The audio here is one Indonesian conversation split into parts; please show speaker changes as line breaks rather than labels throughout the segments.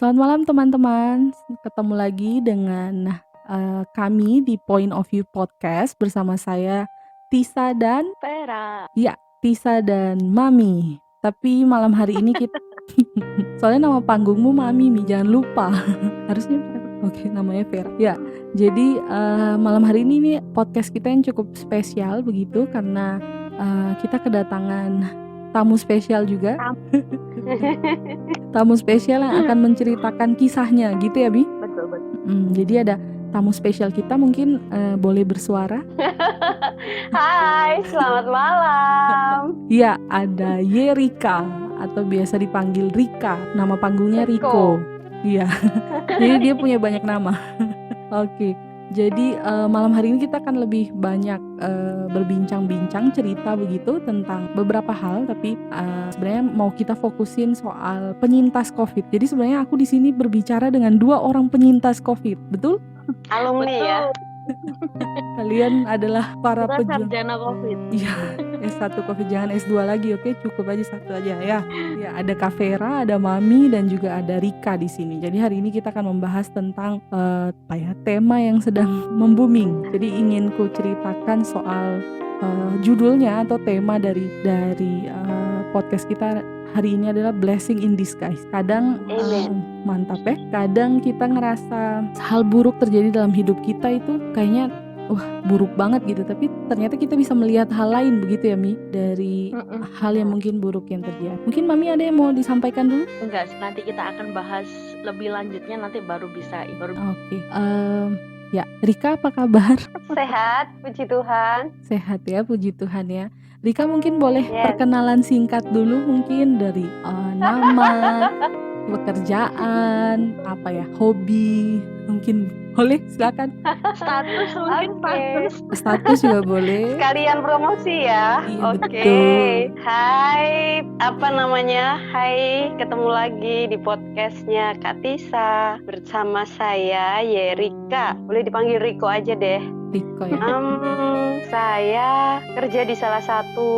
Selamat malam teman-teman, ketemu lagi dengan kami di Point of View Podcast bersama saya Tisa dan
Vera.
Tisa dan Mami. Tapi malam hari ini kita soalnya nama panggungmu Mami, jangan lupa. Harusnya oke, namanya Vera. Ya, jadi malam hari ini nih podcast kita yang cukup spesial begitu karena kita kedatangan tamu spesial juga. Tamu spesial yang akan menceritakan kisahnya gitu ya, Bi?
Betul.
Jadi ada tamu spesial kita, mungkin boleh bersuara.
Hai, selamat malam.
Iya, ada Yerika atau biasa dipanggil Rika. Nama panggungnya Riko. Iya. Jadi dia punya banyak nama. Oke. Jadi malam hari ini kita akan lebih banyak berbincang-bincang cerita begitu tentang beberapa hal, tapi sebenarnya mau kita fokusin soal penyintas COVID. Jadi sebenarnya aku di sini berbicara dengan 2 orang penyintas COVID, betul?
Alumni ya.
Kalian adalah para
pejuang sarjana COVID.
Iya, S1 COVID, jangan S2 lagi, oke? Cukup aja 1 aja ya. Ya, ada Kak Vera, ada Mami, dan juga ada Rika di sini. Jadi hari ini kita akan membahas tentang tema yang sedang membuming. Jadi ingin ku ceritakan soal judulnya atau tema dari podcast kita hari ini adalah Blessing in Disguise. Kadang mantap ya. Kadang kita ngerasa hal buruk terjadi dalam hidup kita itu kayaknya buruk banget gitu, tapi ternyata kita bisa melihat hal lain begitu ya, Mi, dari hal yang mungkin buruk yang terjadi. Mungkin Mami ada yang mau disampaikan dulu?
Enggak, nanti kita akan bahas lebih lanjutnya, nanti baru bisa.
Oke. Ya, Rika apa kabar?
Sehat, puji Tuhan.
Sehat ya, puji Tuhan ya. Rika mungkin boleh perkenalan singkat dulu, mungkin dari nama, pekerjaan, hobi, mungkin boleh, silakan.
Status mungkin
status juga boleh.
Sekalian promosi ya.
Iya,
Oke. Hai, Hai, ketemu lagi di podcastnya Kak Tisa bersama saya Yerika. Boleh dipanggil Riko aja deh.
Riko ya.
Saya kerja di salah satu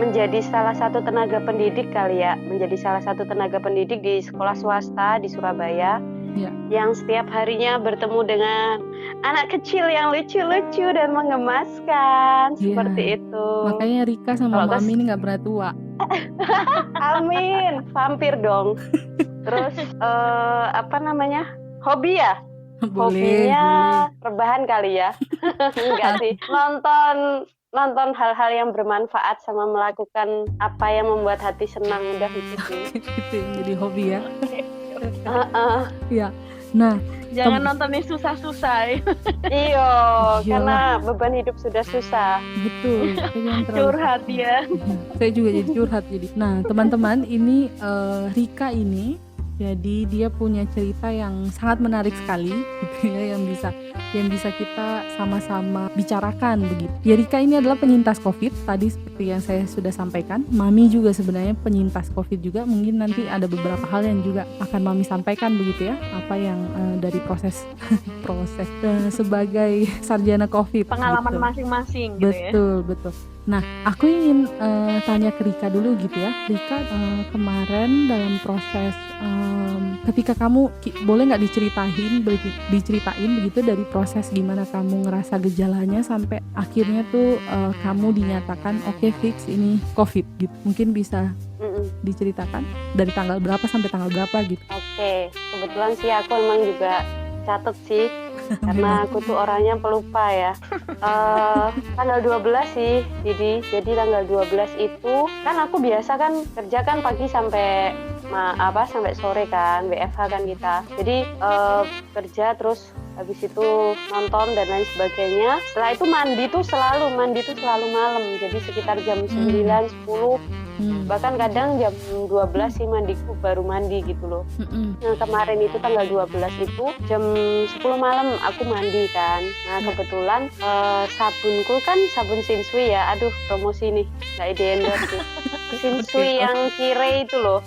menjadi salah satu tenaga pendidik kali ya, menjadi salah satu tenaga pendidik di sekolah swasta di Surabaya.
Ya.
Yang setiap harinya bertemu dengan anak kecil yang lucu-lucu dan menggemaskan, seperti itu.
Makanya Rika sama Mami ini nggak pernah tua.
Amin, vampir dong. Terus hobi ya? Hobinya rebahan kali ya. Enggak sih, nonton hal-hal yang bermanfaat sama melakukan apa yang membuat hati senang, udah gitu sih.
Itu yang jadi hobi ya. Ya. Nah,
jangan nonton yang susah-susah. Iya, karena beban hidup sudah susah.
Betul.
Curhat ya.
Saya juga jadi curhat jadi. Nah, teman-teman, ini Rika ini jadi dia punya cerita yang sangat menarik sekali gitu ya, yang bisa kita sama-sama bicarakan begitu. Ya, Rika ini adalah penyintas COVID tadi seperti yang saya sudah sampaikan. Mami juga sebenarnya penyintas COVID juga. Mungkin nanti ada beberapa hal yang juga akan Mami sampaikan begitu ya, apa yang dari proses sebagai sarjana COVID.
Pengalaman gitu. Masing-masing gitu.
Betul. Nah, aku ingin tanya ke Rika dulu gitu ya. Rika, kemarin dalam proses ketika kamu boleh nggak diceritain begitu dari proses gimana kamu ngerasa gejalanya sampai akhirnya tuh kamu dinyatakan oke, fix ini COVID gitu. Mungkin bisa diceritakan dari tanggal berapa sampai tanggal berapa gitu. Oke,
kebetulan sih aku emang juga catet sih. Karena aku tuh orangnya pelupa ya. Tanggal 12 sih, jadi tanggal 12 itu kan aku biasa kan kerja kan pagi sampai sore kan, WFH kan kita. Jadi kerja terus habis itu nonton dan lain sebagainya. Setelah itu mandi tuh selalu malam. Jadi sekitar jam 9, 10 bahkan kadang jam 12 sih mandiku baru mandi gitu loh. Nah, kemarin itu tanggal 12 itu jam 10 malam aku mandi kan. Nah, kebetulan sabunku kan sabun Shinsui ya. Aduh, promosi nih, nggak di-endorse sih. Shinsui yang kire itu loh.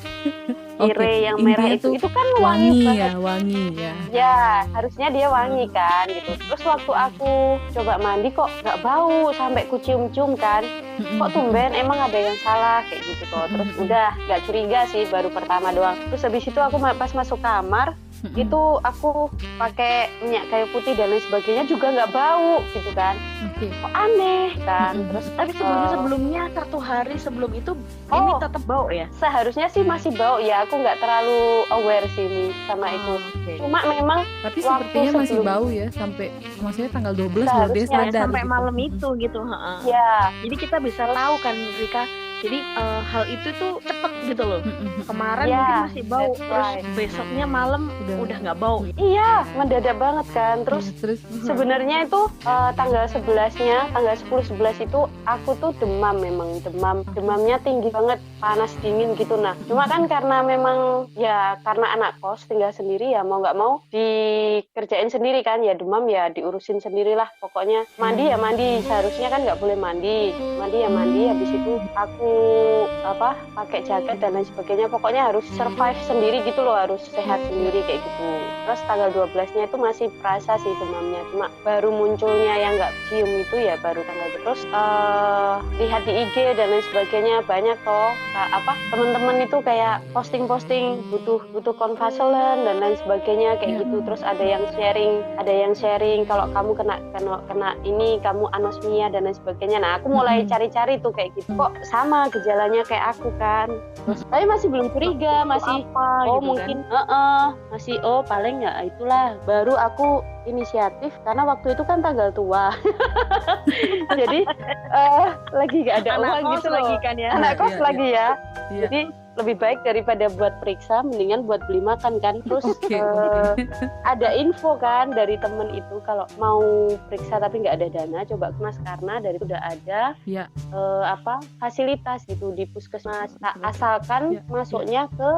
Kire yang merah itu kan wangi banget.
Wangi ya.
Ya, harusnya dia wangi kan gitu. Terus waktu aku coba mandi kok nggak bau, sampai ku cium-cium kan. kok tumben emang ada yang salah kayak gitu toh. Terus udah nggak curiga sih baru pertama doang. Terus habis itu aku pas masuk kamar itu aku pakai minyak kayu putih dan lain sebagainya juga nggak bau gitu kan. Kok aneh kan. Terus
Tapi sebelumnya 1 hari sebelum itu ini tetap bau ya?
Seharusnya sih masih bau ya, aku nggak terlalu aware sih nih sama itu. Cuma memang
Tapi sepertinya masih bau ya sampai maksudnya tanggal 12 baru dia
Seharusnya
sadar
sampai
gitu.
malam itu gitu.
ya
Jadi kita bisa tahu kan Rika. Jadi hal itu tuh cepet gitu loh. Kemarin
Ya,
mungkin masih bau,
that's
terus
right.
besoknya malam udah nggak bau.
iya mendadak banget kan. Terus
Terus
sebenarnya itu tanggal 11-nya, tanggal 10-11 itu aku tuh demam, memang demamnya tinggi banget, panas dingin gitu. Nah cuma kan karena memang ya karena anak kos tinggal sendiri ya mau nggak mau dikerjain sendiri kan, ya demam ya diurusin sendirilah. Pokoknya mandi ya mandi, seharusnya kan nggak boleh mandi ya mandi. Habis itu aku pakai jaket dan lain sebagainya. Pokoknya harus survive sendiri gitu loh, harus sehat sendiri kayak gitu. Terus tanggal 12-nya itu masih perasa sih demamnya, cuma baru munculnya yang nggak cium itu ya baru tanggal. Terus lihat di IG dan lain sebagainya banyak toh teman-teman itu kayak posting butuh konvaselan dan lain sebagainya kayak gitu. Terus ada yang sharing kalau kamu kena ini kamu anosmia dan lain sebagainya. Nah aku mulai cari-cari tuh kayak gitu, kok sama gejalanya kayak aku kan. Terus tapi masih belum curiga, masih
gitu
mungkin
kan?
masih paling ya itulah. Baru aku inisiatif karena waktu itu kan tanggal tua. Jadi lagi gak ada
Anak
uang
kos
gitu
lagi
loh.
kan ya?
Anak kos lagi ya.
Iya.
Jadi lebih baik daripada buat periksa mendingan buat beli makan kan. Terus
Oke.
ada info kan dari temen itu kalau mau periksa tapi nggak ada dana, coba ke Mas Karna, dari itu udah ada
Ya.
fasilitas gitu di puskesmas. Asalkan masuknya ke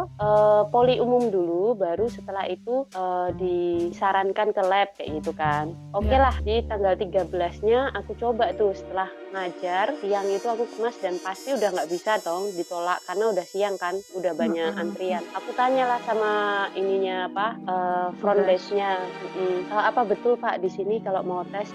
poli umum dulu, baru setelah itu disarankan ke lab kayak gitu kan. Oke lah, di tanggal 13-nya aku coba tuh setelah ngajar siang itu aku ke Mas dan pasti udah nggak bisa dong ditolak karena udah siang kan, udah banyak antrian. Aku tanyalah sama ininya front desk-nya, apa betul Pak di sini kalau mau tes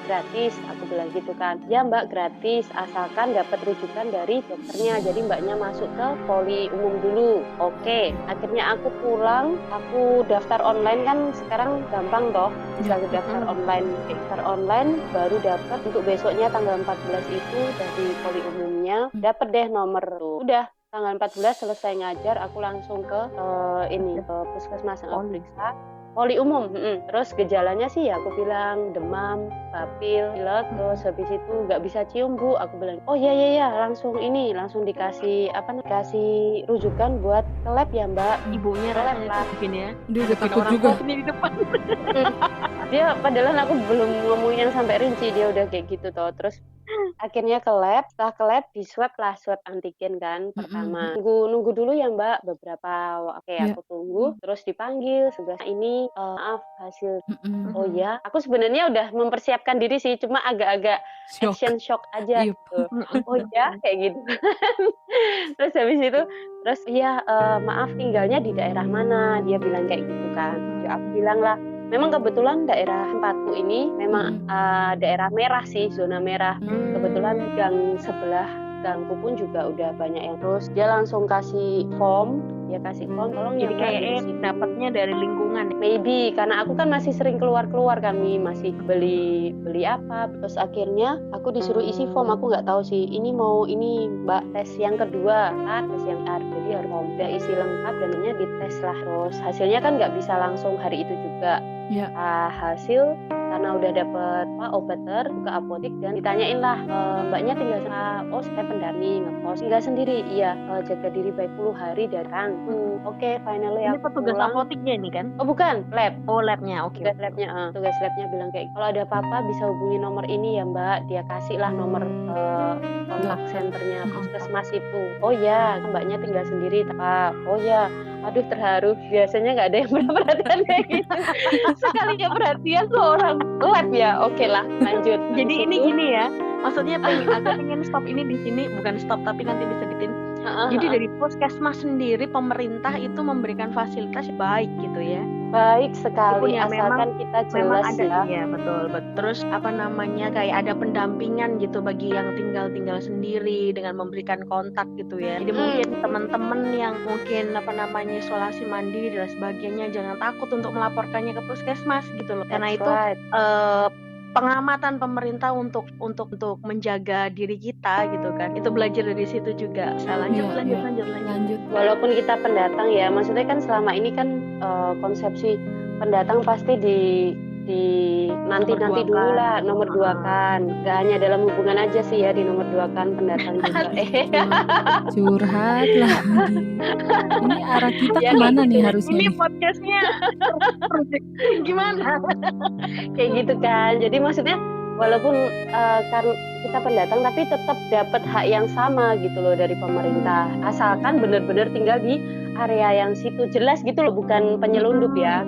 gratis? Aku bilang gitu kan. Ya Mbak gratis asalkan dapat rujukan dari dokternya. Jadi Mbaknya masuk ke poli umum dulu. Oke, akhirnya aku pulang, aku daftar online kan sekarang gampang toh, bisa daftar online. Daftar online baru dapat untuk besoknya tanggal 14 itu dari poli umumnya dapat deh nomor tuh. Udah tanggal 14 selesai ngajar, aku langsung ke ke puskesmas periksa poli umum. Terus gejalanya sih ya aku bilang demam, bapil, pilek, terus habis itu nggak bisa cium Bu. Aku bilang oh iya langsung dikasih dikasih rujukan buat ke lab ya Mbak.
Ibunya
lab
rasanya
lah.
mungkin ya.
Dia udah takut
Orang
juga.
kos ini di depan.
Dia padahal aku belum ngomongin sampai rinci, dia udah kayak gitu toh. Terus akhirnya ke lab, setelah ke lab di swab antigen kan pertama. Nunggu dulu ya Mbak beberapa aku tunggu, terus dipanggil sebelah ini maaf hasil. Oh ya, aku sebenarnya udah mempersiapkan diri sih, cuma agak-agak action shock aja gitu. Oh ya kayak gitu. Terus habis itu maaf tinggalnya di daerah mana, dia bilang kayak gitu kan. Ya, aku bilang lah memang kebetulan daerah tempatku ini memang daerah merah sih, zona merah. Kebetulan gang sebelah gangku pun juga udah banyak yang. Terus dia langsung kasih form, tolong
Jadi
ya Mbak,
kayak dapatnya dari lingkungan.
maybe karena aku kan masih sering keluar kami masih beli apa. Terus akhirnya aku disuruh isi form, aku nggak tahu sih ini Mbak tes yang kedua tes yang R, jadi harus udah isi lengkap dan ini dites lah. Terus hasilnya kan nggak bisa langsung hari itu juga. Hasil karena udah dapet obat ke apotek dan ditanyain lah Mbaknya tinggal sama saya pendani ngekos tinggal sendiri, iya jaga diri baik 10 hari datang. Oke, finally
Ini
aku
petugas
pulang.
apoteknya ini kan?
Oh bukan, lab.
Oh labnya, oke.
Tugas labnya bilang kayak kalau ada apa-apa bisa hubungi nomor ini ya Mbak. Dia kasih lah nomor kontak centernya puskesmas itu. Oh ya, Mbaknya tinggal sendiri Pak. Oh ya, aduh terharu. Biasanya nggak ada yang perhatian kayak gitu. Sekalinya perhatian tuh orang lab ya. Oke lah, lanjut.
Jadi ini gini ya, maksudnya agak pengen stop ini di sini, bukan stop tapi nanti bisa ditin. Jadi dari puskesmas sendiri pemerintah itu memberikan fasilitas baik gitu ya.
Baik
Meskipun
sekali,
ya
asalkan kita
memang
jelas
ada,
ya.
iya betul. Terus apa namanya, kayak ada pendampingan gitu bagi yang tinggal sendiri dengan memberikan kontak gitu ya. Jadi mungkin teman-teman yang mungkin apa namanya isolasi mandiri dan sebagainya, jangan takut untuk melaporkannya ke puskesmas gitu loh. Karena
That's
itu
right.
pengamatan pemerintah untuk menjaga diri kita gitu kan. Itu belajar dari situ juga. Bisa lanjut.
Walaupun kita pendatang ya, maksudnya kan selama ini kan konsepsi pendatang pasti nanti dulu lah nomor dua kan. Gak hanya dalam hubungan aja sih ya, di nomor dua kan pendatang juga.
Curhat lagi. Ini arah kita
Ya,
kemana
kayak
nih
gitu.
harusnya
Ini
nih?
podcastnya gimana?
Kayak gitu kan. Jadi maksudnya walaupun kan kita pendatang tapi tetap dapat hak yang sama gitu loh dari pemerintah. Asalkan benar-benar tinggal di area yang situ jelas gitu loh, bukan penyelundup ya.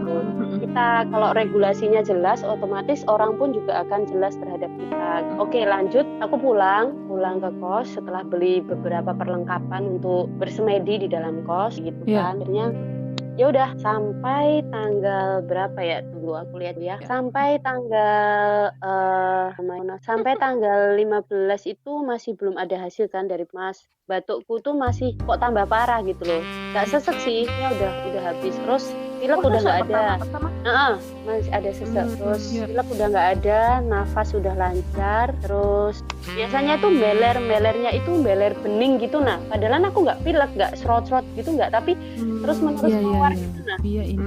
Kita kalau regulasinya jelas, otomatis orang pun juga akan jelas terhadap kita. Oke, lanjut. Aku pulang ke kos setelah beli beberapa perlengkapan untuk bersemedi di dalam kos gitu kan. Akhirnya ya udah sampai tanggal berapa ya, tunggu aku lihat ya, sampai tanggal sampai tanggal 15 itu masih belum ada hasil kan dari Mas. Batukku tuh masih kok tambah parah gitu loh, gak sesek sih, ya udah habis. Terus pilek udah nggak ada, masih ada sesek. Terus pilek udah nggak ada, nafas sudah lancar. Terus biasanya tuh melernya itu meler bening gitu, nah padahal aku nggak pilek, nggak serot-serot gitu, nggak, tapi terus menerus keluar gitu. Nah
Iya ini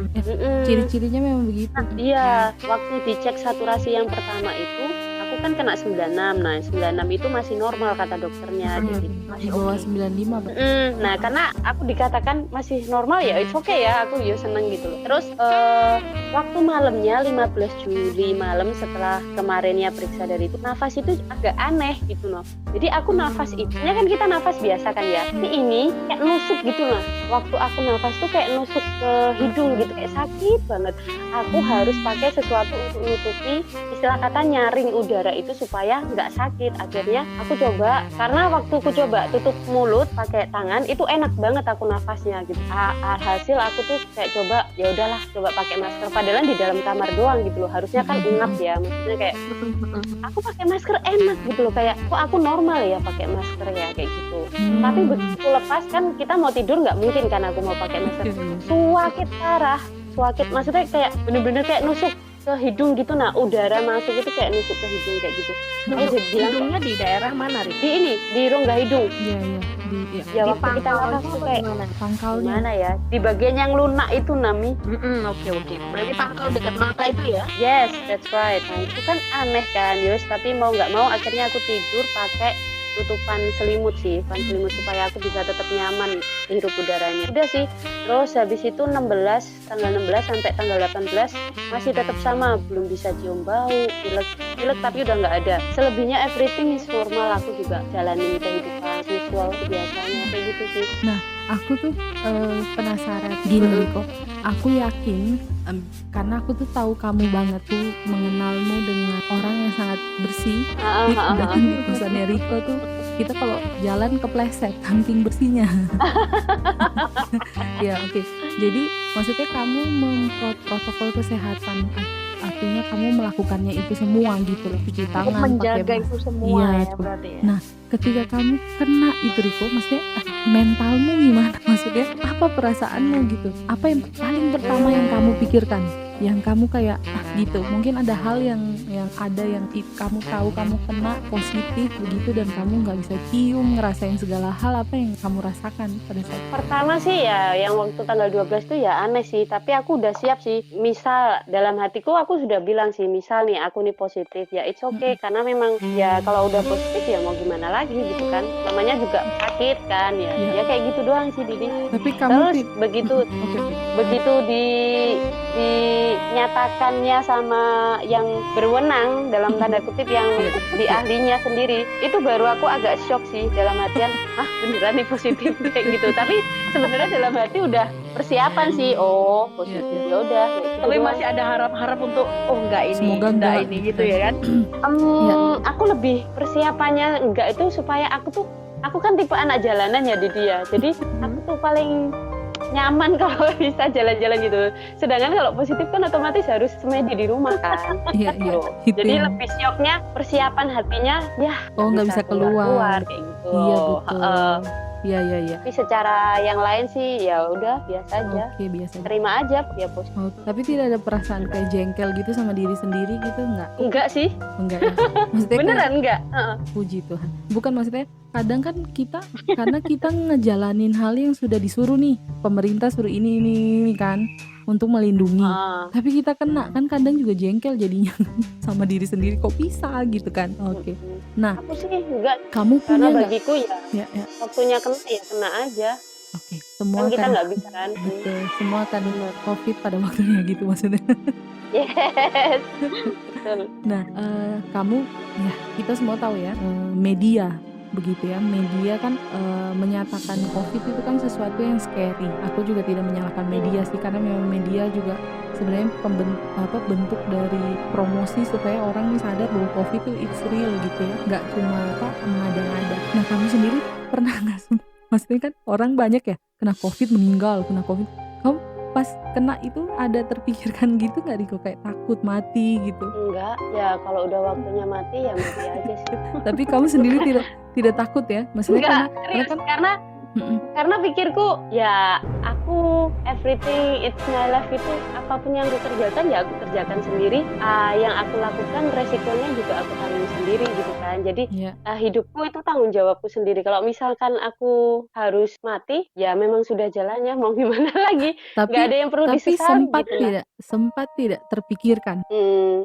ciri-cirinya memang begitu.
Iya, waktu dicek saturasi yang pertama itu aku kan kena 96. Nah 96 itu masih normal kata dokternya, jadi
Di bawah 95 Pak.
Nah karena aku dikatakan masih normal ya, it's okay ya, aku ya seneng gitu loh. Terus waktu malamnya 15 Juli malam setelah kemarinnya periksa dari itu, nafas itu agak aneh gitu loh. Jadi aku nafas itu, ya kan kita nafas biasa kan ya, tapi ini kayak nusuk gitu loh. Waktu aku nafas tuh kayak nusuk ke hidung gitu, kayak sakit banget. Aku harus pakai sesuatu untuk nutupi, istilah kata nyaring udara itu supaya nggak sakit. Akhirnya aku coba, karena waktu aku coba tutup mulut pakai tangan itu enak banget aku nafasnya gitu. Alhasil aku tuh kayak coba, ya udahlah coba pakai masker, padahal di dalam kamar doang gitu loh, harusnya kan ngap ya, maksudnya kayak aku pakai masker enak gitu loh, kayak kok aku normal ya pakai masker ya kayak gitu. Tapi begitu lepas kan kita mau tidur nggak mungkin kan aku mau pakai masker, suakit parah, maksudnya kayak bener-bener kayak nusuk ke hidung gitu. Nah udara masuk itu kayak nusuk ke hidung kayak gitu.
Hidungnya di daerah mana, Ri?
Di rongga hidung.
Iya
Ya waktu kita nafas tuh kayak
pangkalnya.
gimana ya, di bagian yang lunak itu Nami.
Oke. Berarti pangkal dekat mata itu ya?
Yes, that's right. Nah itu kan aneh kan Yus, tapi mau nggak mau akhirnya aku tidur pakai tutupan selimut sih, supaya aku bisa tetap nyaman hirup udaranya. Udah sih. Terus habis itu tanggal 16 sampai tanggal 18 masih tetap sama, belum bisa cium bau, pilek tapi udah nggak ada. Selebihnya everything is normal, aku juga jalanin kehidupan visual biasanya kayak gitu sih.
Nah, aku tuh penasaran gini kok. Aku yakin karena aku tuh tahu kamu banget tuh, mengenalmu dengan orang yang sangat bersih. Dan di kosannya Riko tuh kita kalau jalan kepleset saking bersihnya. Ya oke. Jadi maksudnya kamu protokol kesehatan, artinya kamu melakukannya itu semua gitu loh, cuci tangan,
menjaga
pakai
itu semua
iya,
ya berarti ya.
Nah ketika kamu kena itu Riko, maksudnya mentalmu gimana? Maksudnya apa perasaanmu gitu? Apa yang paling pertama yang kamu pikirkan? Yang kamu kayak gitu, mungkin ada hal yang ada yang kamu tahu kamu kena positif begitu dan kamu nggak bisa cium, ngerasain segala hal, apa yang kamu rasakan pada saat
pertama sih ya yang waktu tanggal 12 tuh ya aneh sih, tapi aku udah siap sih. Misal dalam hatiku aku sudah bilang sih, misal nih aku nih positif ya it's okay, karena memang ya kalau udah positif ya mau gimana lagi gitu kan, namanya juga sakit kan ya kayak gitu doang sih Didi.
Tapi kamu
terus begitu dinyatakannya sama yang berwenang dalam tanda kutip, yang di ahlinya sendiri, itu baru aku agak shock sih, dalam hatian beneran nih positif kayak gitu. Tapi sebenarnya dalam hati udah persiapan sih, positif ya udah gitu.
Tapi masih ada harap untuk enggak ini,
semoga enggak
ini gitu ya kan.
Aku lebih persiapannya enggak itu supaya aku tuh aku kan tipe anak jalanan ya di dia. Jadi aku tuh paling nyaman kalau bisa jalan-jalan gitu. Sedangkan kalau positif kan otomatis harus semedi di rumah kan.
Iya,
Gitu.
itu
Jadi
yang
lebih syoknya persiapan hatinya ya
nggak bisa keluar.
kayak gitu.
Iya betul.
Heeh.
Iya.
Tapi secara yang lain sih ya udah biasa aja.
Oke, biasa.
Terima aja ya positif.
Oh, tapi tidak ada perasaan kayak jengkel gitu sama diri sendiri gitu nggak?
Enggak sih.
Enggak ya? Maksudnya kayak,
Beneran enggak? Heeh.
puji Tuhan. Bukan, maksudnya kadang kan kita karena kita ngejalanin hal yang sudah disuruh nih, pemerintah suruh ini kan untuk melindungi.
Heeh.
Tapi kita kena kan kadang juga jengkel jadinya sama diri sendiri, kok bisa gitu kan. Oke. Nah,
Aku sih enggak,
kamu
karena
punya nggak?
bagiku ya
Ya.
waktunya kena ya kena aja.
Oke. Semua
Kan kita
kan
nggak bisa kan.
betul, semua akan COVID pada waktunya gitu maksudnya.
Yes. Betul.
Nah, kamu ya kita semua tahu ya, media begitu ya. Media kan menyatakan COVID itu kan sesuatu yang scary. Aku juga tidak menyalahkan media sih, karena memang media juga sebenarnya bentuk dari promosi supaya orang nih sadar bahwa COVID itu it's real gitu ya, nggak cuma mengada-ngada. Nah, kamu sendiri pernah nggak sih? Maksudnya kan orang banyak ya kena COVID meninggal, kena COVID. Kamu pas kena itu ada terpikirkan gitu nggak, Riko, kayak takut mati gitu?
Enggak, ya kalau udah waktunya mati ya mati aja sih.
Tapi kamu sendiri tidak takut ya? Maksudnya
Enggak,
karena
serius,
kan
karena pikirku ya aku everything it's my life itu apapun yang aku kerjakan ya aku kerjakan sendiri. Yang aku lakukan resikonya juga aku tanggung sendiri gitu kan. Jadi
ya,
hidupku itu tanggung jawabku sendiri. Kalau misalkan aku harus mati, ya memang sudah jalannya, mau gimana lagi? Nggak ada yang perlu disesali
sempat
gitu lah.
tidak terpikirkan?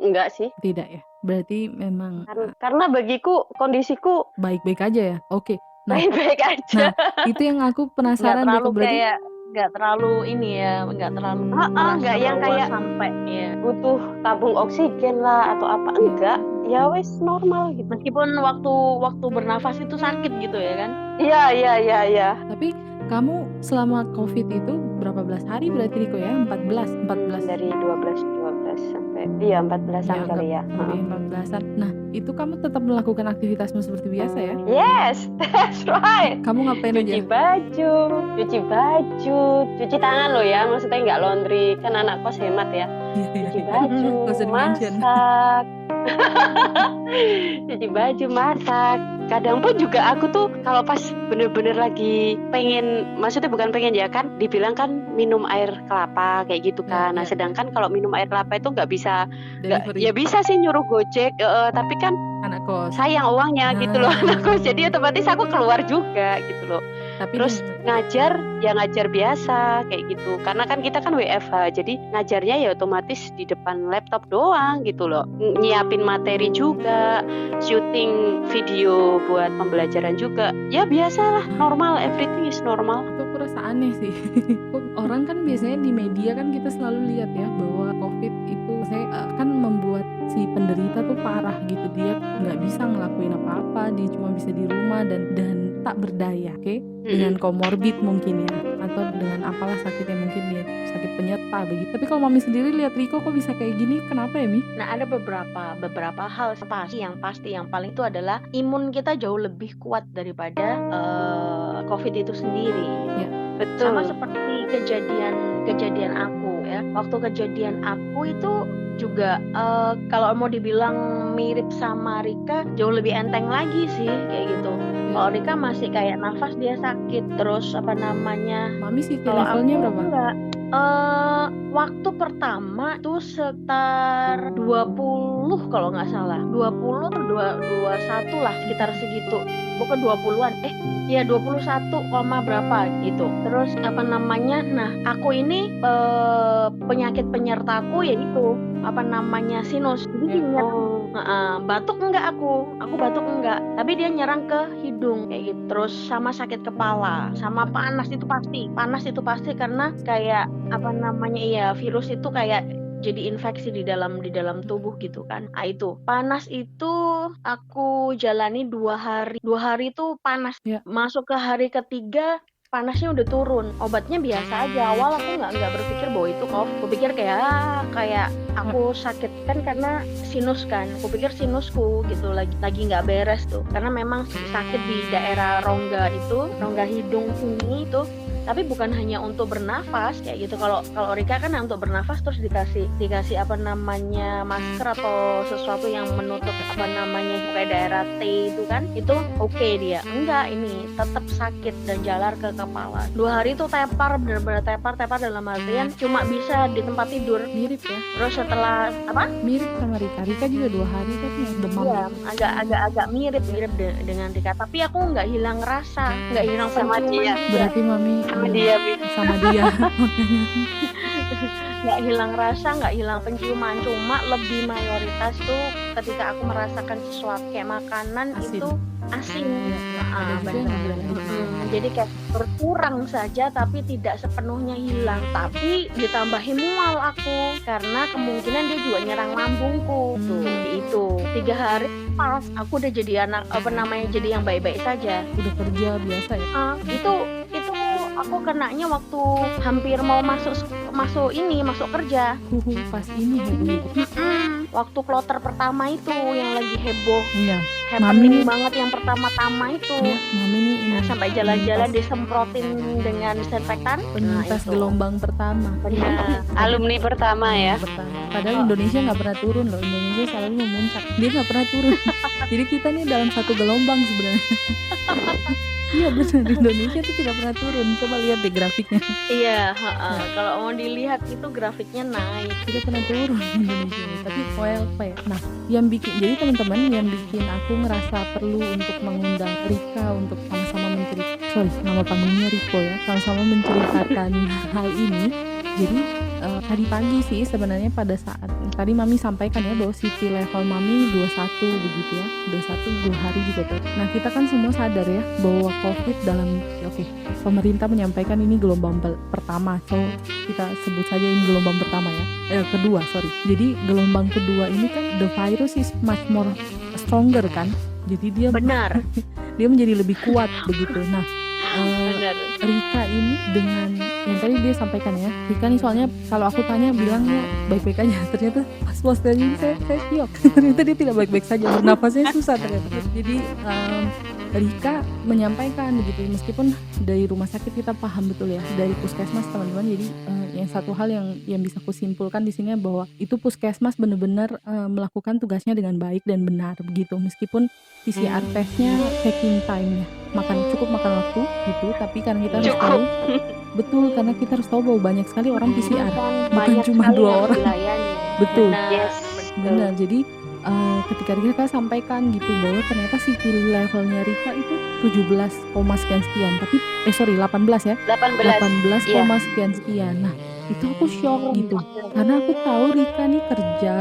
Enggak sih.
Tidak ya? Berarti memang
Karena bagiku kondisiku
baik-baik aja ya? Oke. Nah,
baik-baik aja.
itu yang aku penasaran,
Nggak terlalu
Riko, berarti
kayak nggak terlalu ini ya, nggak terlalu merasa
nggak yang
bahwa
kayak
sampai ya.
butuh tabung oksigen lah atau apa, enggak, ya wes normal gitu.
Meskipun waktu bernafas itu sakit gitu ya kan?
Iya.
tapi kamu selama COVID itu berapa belas hari berarti, Riko ya? 14
Dari 12 sampai 14-an kali ya.
Dari 14-an. Nah, itu kamu tetap melakukan aktivitasmu seperti biasa ya?
Yes, that's right.
Kamu ngapain aja?
Cuci baju, cuci tangan loh ya, maksudnya nggak laundry, kan anak kos hemat ya. Cuci baju,
Nggak usah di-mention.
masak. Cuci baju, masak. Kadang pun juga aku tuh kalau pas bener-bener lagi pengen, maksudnya bukan pengen ya kan, dibilang kan minum air kelapa kayak gitu kan. Nah, sedangkan kalau minum air kelapa itu nggak bisa, ya bisa sih nyuruh Gojek, tapi kan
anak kos
sayang uangnya gitu loh anak kos. Jadi otomatis aku keluar juga gitu loh.
tapi
Terus ngajar biasa kayak gitu. Karena kan kita kan WFH, jadi ngajarnya ya otomatis di depan laptop doang gitu loh. Nyiapin materi juga, syuting video buat pembelajaran juga. Ya biasalah, normal, everything is normal.
itu aku rasa aneh sih. Orang kan biasanya di media kan kita selalu lihat ya bahwa COVID itu saya kan membuat si penderita tuh parah gitu, dia nggak bisa ngelakuin apa-apa, dia cuma bisa di rumah dan tak berdaya, oke? Dengan komorbid mungkin ya, atau dengan apalah sakitnya, mungkin dia sakit penyerta begitu. Tapi kalau Mami sendiri lihat Riko kok bisa kayak gini, kenapa ya, Mi?
Nah, ada beberapa hal pasti yang paling itu adalah imun kita jauh lebih kuat daripada COVID itu sendiri.
Ya,
betul.
Sama seperti kejadian aku ya. Waktu kejadian aku itu juga kalau mau dibilang mirip sama Rika, jauh lebih enteng lagi sih kayak gitu. Kalau Rika masih kayak nafas dia sakit, terus
Mami sih
kalau
levelnya
aku
berapa?
enggak. Waktu pertama itu sekitar 20 kalau nggak salah, 20 atau 21 lah, sekitar segitu. Bukan 20-an, ya 21, berapa gitu. Terus nah aku ini penyakit penyertaku yaitu sinus. Jadi batuk enggak aku batuk enggak, tapi dia nyerang ke hidung kayak gitu. Terus sama sakit kepala, sama panas itu pasti karena kayak virus itu kayak jadi infeksi di dalam tubuh gitu kan. Itu panas itu aku jalani 2 hari itu panas.
Ya.
Masuk ke hari ketiga panasnya udah turun. Obatnya biasa aja. Awal aku nggak berpikir bahwa itu COVID. Aku pikir kayak aku sakit kan karena sinus kan. Aku pikir sinusku gitu lagi nggak beres tuh. Karena memang sakit di daerah rongga hidung ini itu. Tapi bukan hanya untuk bernafas kayak gitu. Kalau Rika kan untuk bernafas terus dikasih apa namanya masker atau sesuatu yang menutup apa namanya kayak daerah T itu kan, itu oke dia. Enggak, ini tetap sakit dan jalar ke kepala. 2 hari itu tepar, benar-benar tepar dalam artian cuma bisa di tempat tidur.
Mirip ya,
Terus setelah apa?
mirip sama Rika juga 2 hari kan yang demam.
Iya, agak mirip dengan Rika. Tapi aku nggak hilang rasa, nggak hilang
Sama
penciuman
dia.
juga.
Berarti Mami
Sama dia, Bi.
sama dia.
Nggak hilang rasa, nggak hilang penciuman, cuma lebih mayoritas tuh ketika aku merasakan sesuatu kayak makanan
Asin.
itu asin.
Ada juga yang
Benar.
bilang
Jadi kayak berkurang saja tapi tidak sepenuhnya hilang. Tapi ditambahin mual aku karena kemungkinan dia juga nyerang lambungku. Tuh itu 3 hari pas aku udah jadi jadi yang baik-baik saja.
udah kerja biasa ya.
Itu aku kenanya waktu hampir mau masuk kerja.
Pas ini heboh.
Waktu kloter pertama itu yang lagi heboh,
Iya,
happening
Mami-
banget yang pertama itu.
ya, Mami ini
Nah, sampai jalan-jalan
penyintas-
disemprotin dengan disinfektan.
penyintas
itu.
gelombang pertama.
Benar.
Alumni pertama ya.
Pertama. Padahal Indonesia nggak pernah turun loh. Indonesia selalu memuncak. Dia nggak pernah turun. Jadi kita nih dalam satu gelombang sebenarnya. Iya benar, Indonesia tuh tidak pernah turun. Coba lihat deh grafiknya.
Iya, kalau mau dilihat itu grafiknya naik.
Tidak pernah turun Indonesia ini. Tapi apa ya? Nah, jadi teman-teman yang bikin aku ngerasa perlu untuk mengundang Rika untuk sama-sama nama panggungnya Riko ya, sama-sama menceritakan hal ini. Jadi tadi pagi sih sebenarnya pada saat tadi Mami sampaikan ya bahwa city level Mami 21 begitu ya, 21 2 hari juga tuh. Nah kita kan semua sadar ya bahwa COVID pemerintah menyampaikan ini gelombang pertama, so kita sebut saja ini gelombang pertama ya, kedua sorry. Jadi gelombang kedua ini kan the virus is much more stronger kan, jadi dia
Benar.
dia menjadi lebih kuat begitu. Nah
Benar.
Rika ini dengan yang tadi dia sampaikan ya, Rika nih soalnya kalau aku tanya bilangnya baik-baik aja, ternyata pas tadi saya syok. Ternyata dia tidak baik-baik saja, bernafasnya susah ternyata. Jadi Rika menyampaikan begitu, meskipun dari rumah sakit kita paham betul ya, dari puskesmas teman-teman. Jadi yang satu hal yang bisa aku simpulkan di sini bahwa itu puskesmas benar-benar melakukan tugasnya dengan baik dan benar begitu, meskipun PCR testnya taking time ya, cukup makan waktu gitu, tapi karena kita harus tahu betul, karena kita harus tahu bahwa banyak sekali orang PCR, bukan cuma 2 orang. Betul.
Yes.
Benar. Jadi ketika Rika sampaikan gitu bahwa ternyata city levelnya Rika itu 17, sekian, tapi 18 ya. 18, sekian. Nah, itu aku shock gitu. Karena aku tahu Rika nih kerja,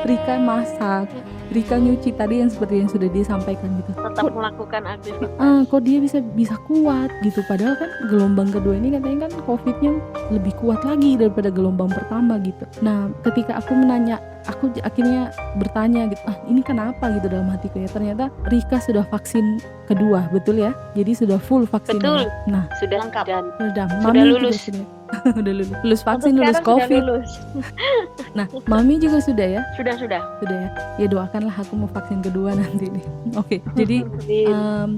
Rika masak, Rika nyuci tadi yang seperti yang sudah dia sampaikan gitu.
Tetap melakukan aktivitas.
Kok dia bisa kuat gitu, padahal kan gelombang kedua ini katanya kan COVID-nya lebih kuat lagi daripada gelombang pertama gitu. Nah ketika aku akhirnya bertanya gitu, ini kenapa gitu dalam hatiku ya, ternyata Rika sudah vaksin kedua, betul ya, jadi sudah full vaksin.
Betul.
Nah
Sudah
Lengkap.
dan
sudah
Sudah lulus.
udah lulus vaksin, lulus
Sekarang sudah
COVID.
lulus.
Nah Mami juga sudah ya,
Sudah.
ya doakanlah aku mau vaksin kedua nanti nih. Oke, jadi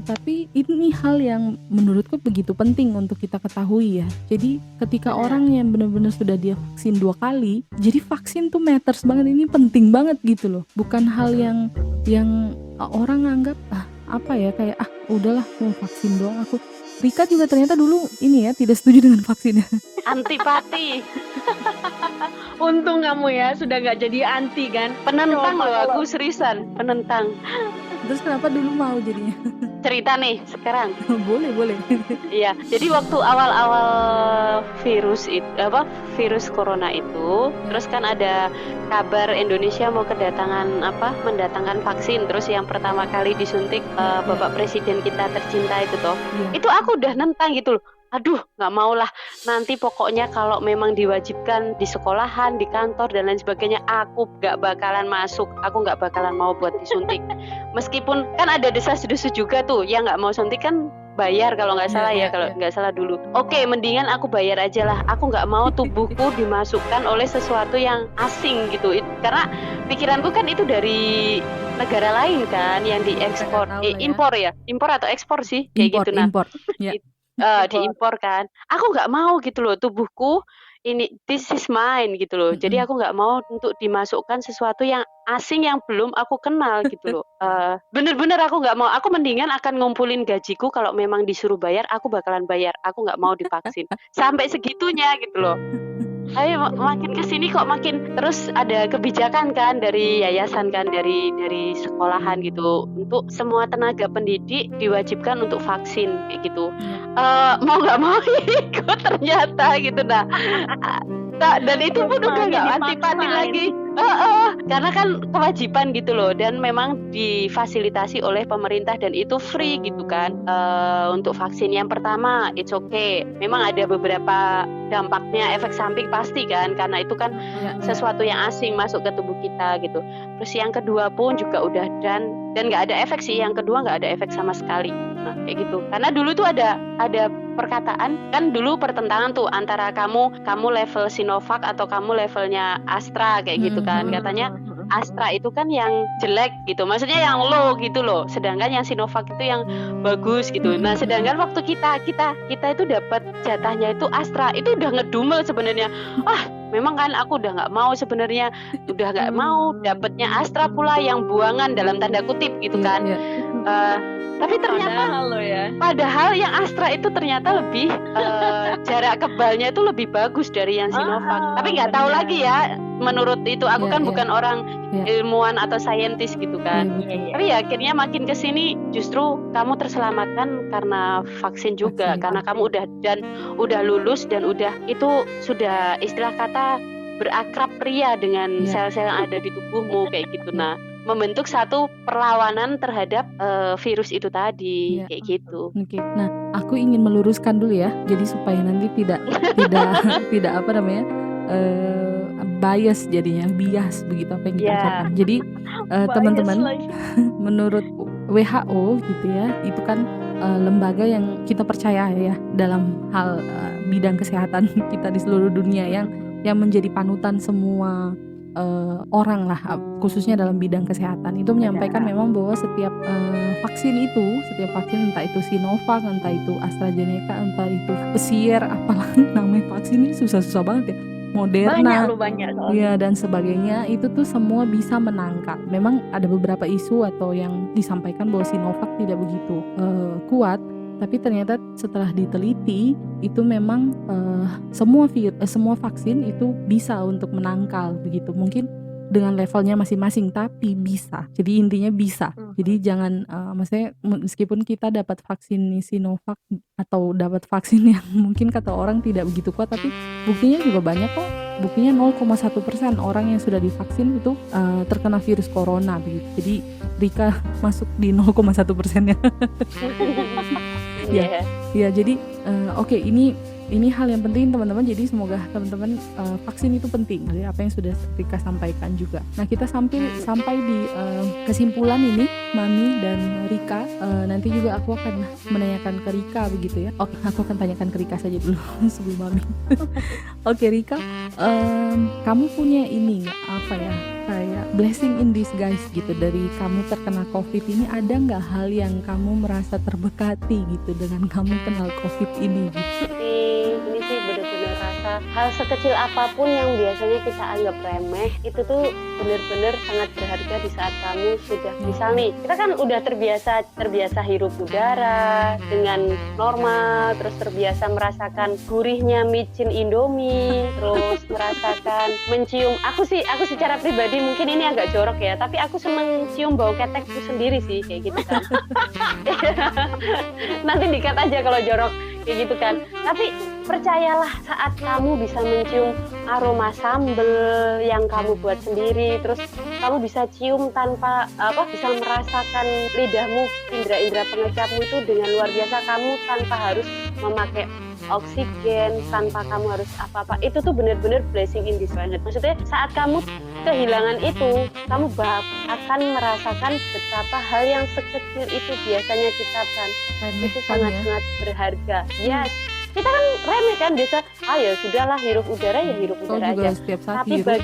tapi ini hal yang menurutku begitu penting untuk kita ketahui ya. Jadi ketika
Benar.
orang yang benar-benar sudah dia vaksin 2 kali, jadi vaksin tuh matters banget, ini penting banget gitu loh. Bukan hal yang orang anggap kayak udahlah mau vaksin doang aku. Rika juga ternyata dulu ini ya tidak setuju dengan vaksinnya.
antipati,
Untung kamu ya sudah nggak jadi anti kan.
penentang
Coba
loh
kalau-
aku, seriusan penentang.
Terus kenapa dulu mau jadinya?
Cerita nih sekarang.
boleh.
Iya, jadi waktu awal-awal virus corona itu, terus kan ada kabar Indonesia mau mendatangkan vaksin, terus yang pertama kali disuntik Bapak Presiden kita tercinta itu toh.
Iya.
Itu aku udah nentang gitu loh. Aduh, nggak mau lah. Nanti pokoknya kalau memang diwajibkan di sekolahan, di kantor dan lain sebagainya, aku nggak bakalan masuk. Aku nggak bakalan mau buat disuntik. Meskipun kan ada desas-desus juga tuh, yang nggak mau suntik kan bayar kalau nggak salah
Iya,
ya, kalau
iya.
nggak salah dulu. Oke, mendingan aku bayar aja lah. Aku nggak mau tubuhku dimasukkan oleh sesuatu yang asing gitu. Karena pikiranku kan itu dari negara lain kan, yang
Kita nggak
diekspor,
tahu lah ya.
impor ya, impor atau ekspor sih, kayak gitu. Nah,
Impor. Ya.
diimpor kan. Aku nggak mau gitu loh, tubuhku ini this is mine gitu loh. Jadi
Mm-mm.
aku nggak mau untuk dimasukkan sesuatu yang asing yang belum aku kenal gitu loh. Bener-bener aku nggak mau. Aku mendingan akan ngumpulin gajiku, kalau memang disuruh bayar, aku bakalan bayar. Aku nggak mau divaksin. Sampai segitunya gitu loh. Ayo makin kesini kok makin terus ada kebijakan kan dari yayasan kan, dari sekolahan gitu, untuk semua tenaga pendidik diwajibkan untuk vaksin kayak gitu. Mau nggak mau ikut ternyata gitu. Nah, dan itu pun udah
Maunya
nggak antipati
dipaksain.
lagi. Karena kan kewajiban gitu loh, dan memang difasilitasi oleh pemerintah dan itu free gitu kan. Untuk vaksin yang pertama it's okay, memang ada beberapa dampaknya, efek samping pasti kan, karena itu kan sesuatu yang asing masuk ke tubuh kita gitu. Terus yang kedua pun juga udah dan nggak ada efek sih, yang kedua nggak ada efek sama sekali. Nah kayak gitu, karena dulu tuh ada perkataan kan, dulu pertentangan tuh antara kamu level Sinovac atau kamu levelnya Astra kayak gitu kan. Katanya Astra itu kan yang jelek gitu, maksudnya yang low gitu loh, sedangkan yang Sinovac itu yang bagus gitu. Nah sedangkan waktu kita itu dapat jatahnya itu Astra, itu udah ngedumel sebenarnya. Memang kan aku udah nggak mau sebenarnya, udah nggak mau dapatnya Astra pula yang buangan dalam tanda kutip gitu kan. Tapi ternyata padahal yang Astra itu ternyata lebih jarak kebalnya itu lebih bagus dari yang Sinovac. Tapi nggak tahu lagi ya, menurut itu aku kan bukan orang ilmuwan atau saintis gitu kan. Tapi ya akhirnya makin kesini justru kamu terselamatkan karena vaksin juga, karena kamu udah lulus dan udah itu sudah istilah kata berakrab ria dengan sel-sel yang ada di tubuhmu kayak gitu. Nah, membentuk satu perlawanan terhadap virus itu tadi kayak gitu.
Oke. Nah, aku ingin meluruskan dulu ya. Jadi supaya nanti tidak apa namanya? Bias jadinya, bias begitu apa yang kita ucapkan. Jadi teman-teman, menurut WHO gitu ya, itu kan lembaga yang kita percaya ya dalam hal bidang kesehatan kita di seluruh dunia, yang menjadi panutan semua orang lah, khususnya dalam bidang kesehatan. Itu menyampaikan memang bahwa setiap vaksin entah itu Sinovac, entah itu AstraZeneca, entah itu Pfizer, apalagi namanya vaksin ini susah-susah banget ya, Moderna, ya dan sebagainya, itu tuh semua bisa menangkal. Memang ada beberapa isu atau yang disampaikan bahwa Sinovac tidak begitu kuat, tapi ternyata setelah diteliti itu memang semua vaksin itu bisa untuk menangkal begitu. Mungkin dengan levelnya masing-masing, tapi bisa. Jadi intinya bisa. Jadi jangan maksudnya meskipun kita dapat vaksin Sinovac atau dapat vaksin yang mungkin kata orang tidak begitu kuat, tapi buktinya juga banyak kok. Buktinya 0,1% orang yang sudah divaksin itu terkena virus corona begitu. Jadi Rika masuk di 0,1% ya. Ya, jadi oke, ini hal yang penting teman-teman. Jadi semoga teman-teman vaksin itu penting. Jadi apa yang sudah Rika sampaikan juga. Nah, kita sampai di kesimpulan ini, Mami dan Rika. Nanti juga aku akan menanyakan ke Rika begitu ya. Oke, aku akan tanyakan ke Rika saja dulu sebelum Mami. Oke, Rika, kamu punya ini nggak, apa ya, kayak blessing in disguise gitu dari kamu terkena COVID ini? Ada nggak hal yang kamu merasa terberkati gitu dengan kamu kenal COVID ini gitu?
Ini sih bener-bener rasa hal sekecil apapun yang biasanya kita anggap remeh itu tuh bener-bener sangat berharga di saat kamu sudah, misal nih kita kan udah terbiasa hirup udara dengan normal, terus terbiasa merasakan gurihnya micin Indomie, terus merasakan mencium, aku secara pribadi mungkin ini agak jorok ya, tapi aku seneng cium bau ketekku sendiri sih kayak gitu kan. Nanti dikat aja kalau jorok kayak gitu kan. Tapi percayalah, saat kamu bisa mencium aroma sambal yang kamu buat sendiri, terus kamu bisa cium tanpa bisa merasakan lidahmu, indera-indera pengecapmu itu dengan luar biasa, kamu tanpa harus memakai oksigen, tanpa kamu harus apa-apa, itu tuh bener-bener blessing in disguise. Maksudnya saat kamu kehilangan itu, kamu akan merasakan betapa hal yang sekecil itu biasanya kita kan
Remeh
itu
kan ya.
sangat-sangat berharga. Yes, kita kan remeh kan biasa, ya sudahlah, hirup udara ya hirup
Kau
udara
juga
aja.
setiap saat
Tapi
hirup.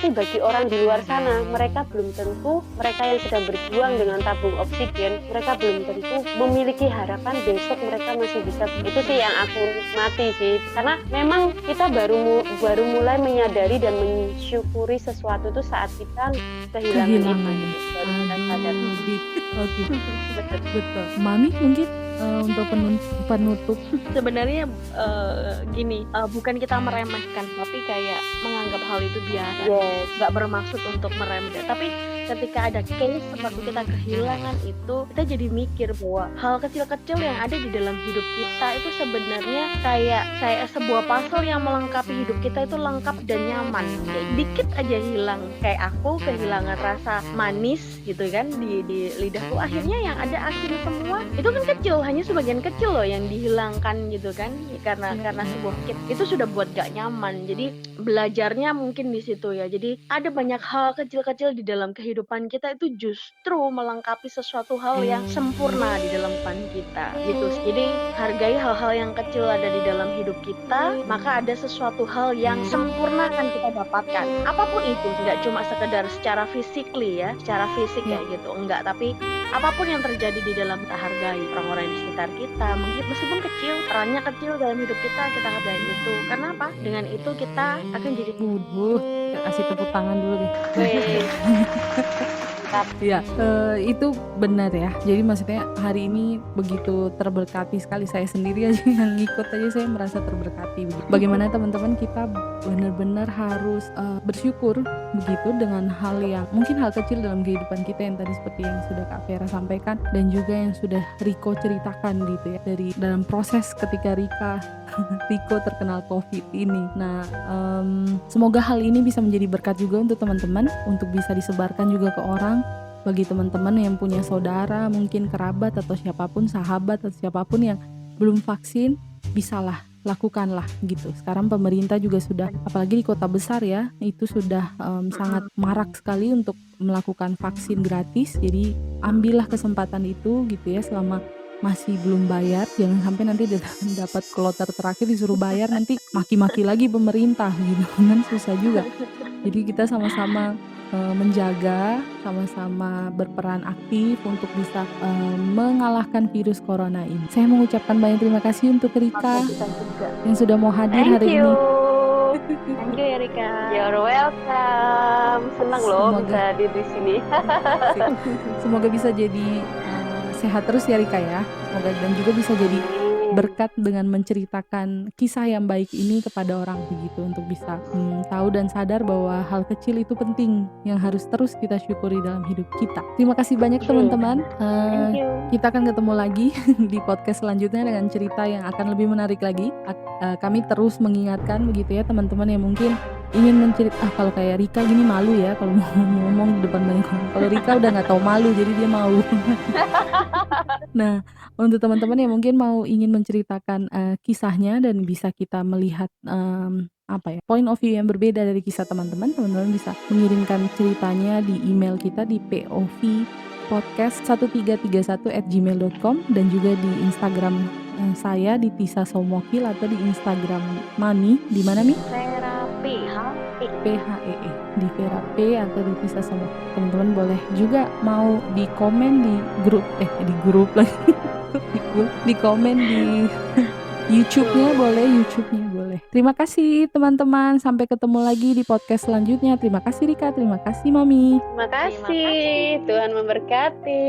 bagi orang di luar sana, mereka belum tentu, mereka yang sedang berjuang dengan tabung oksigen, mereka belum tentu memiliki harapan besok mereka masih bisa. Itu sih yang aku nikmati sih, karena memang kita baru mulai menyadari dan mensyukuri sesuatu itu saat kita kehilangan itu. Baru kita sadar.
Oke,
Betul.
betul. Mami mungkin untuk penutup.
Sebenarnya gini, bukan kita meremehkan, tapi kayak menganggap hal itu biasa.
Yes.
Nggak bermaksud untuk meremehkan, tapi ketika ada case seperti kita kehilangan itu, kita jadi mikir bahwa hal kecil-kecil yang ada di dalam hidup kita itu sebenarnya kayak sebuah puzzle yang melengkapi hidup kita itu lengkap dan nyaman. Kayak dikit aja hilang, kayak aku kehilangan rasa manis gitu kan di lidahku, akhirnya yang ada asin semua itu kan kecil, hanya sebagian kecil loh yang dihilangkan gitu kan, karena sebuah kit itu sudah buat gak nyaman. Jadi belajarnya mungkin di situ ya. Jadi ada banyak hal kecil-kecil di dalam kehidupan kita itu justru melengkapi sesuatu hal yang sempurna di dalam kehidupan kita gitu. Jadi hargai hal-hal yang kecil ada di dalam hidup kita, maka ada sesuatu hal yang sempurna akan kita dapatkan. Apapun itu, nggak cuma sekedar secara physically ya, secara fisik kayak gitu, enggak, tapi apapun yang terjadi di dalam, kita hargai orang-orang di sekitar kita, meskipun kecil, perannya kecil dalam hidup kita hargai itu. Karena apa? Dengan itu kita akan jadi
Kasih tepuk tangan dulu deh.
Wih.
Iya, itu benar ya. Jadi maksudnya hari ini begitu terberkati sekali, saya sendiri aja yang ngikut aja saya merasa terberkati. Bagaimana teman-teman, kita benar-benar harus bersyukur begitu dengan hal yang mungkin hal kecil dalam kehidupan kita, yang tadi seperti yang sudah Kak Vera sampaikan dan juga yang sudah Riko ceritakan gitu ya, dari dalam proses ketika Riko terkenal COVID ini. Nah, semoga hal ini bisa menjadi berkat juga untuk teman-teman, untuk bisa disebarkan juga ke orang. Bagi teman-teman yang punya saudara, mungkin kerabat atau siapapun, sahabat atau siapapun yang belum vaksin, bisalah lakukanlah gitu. Sekarang pemerintah juga sudah, apalagi di kota besar ya, itu sudah sangat marak sekali untuk melakukan vaksin gratis. Jadi ambillah kesempatan itu gitu ya, selama masih belum bayar. Jangan sampai nanti dapat kloter terakhir disuruh bayar, nanti maki-maki lagi pemerintah gitu kan, susah juga. Jadi kita sama-sama menjaga, sama-sama berperan aktif untuk bisa mengalahkan virus corona ini. Saya mengucapkan banyak terima kasih untuk Rika yang sudah mau hadir hari ini.
Thank you ya Rika.
You're welcome. Senang loh bisa hadir di sini.
Semoga bisa jadi sehat terus ya Rika ya. Semoga dan juga bisa jadi berkat dengan menceritakan kisah yang baik ini kepada orang begitu, untuk bisa tahu dan sadar bahwa hal kecil itu penting yang harus terus kita syukuri dalam hidup kita. Terima kasih banyak teman-teman. Kita akan ketemu lagi di podcast selanjutnya dengan cerita yang akan lebih menarik lagi. Kami terus mengingatkan begitu ya teman-teman yang mungkin ingin menceritakan, kalau kayak Rika gini malu ya kalau mau ngomong di depan banyak orang. Kalau Rika udah nggak tahu malu, jadi dia mau. Nah, untuk teman-teman yang mungkin ingin menceritakan kisahnya dan bisa kita melihat point of view yang berbeda dari kisah teman-teman bisa mengirimkan ceritanya di email kita di povpodcast1331@gmail.com dan juga di Instagram saya di Tisa Somokil, atau di Instagram Mami di mana Mi? PHEE di Vera P atau di Tisa Somokil. Teman-teman boleh juga mau di komen di grup lagi di komen di YouTube-nya boleh. Terima kasih teman-teman, sampai ketemu lagi di podcast selanjutnya. Terima kasih Rika, terima kasih Mami.
Terima kasih. Tuhan memberkati.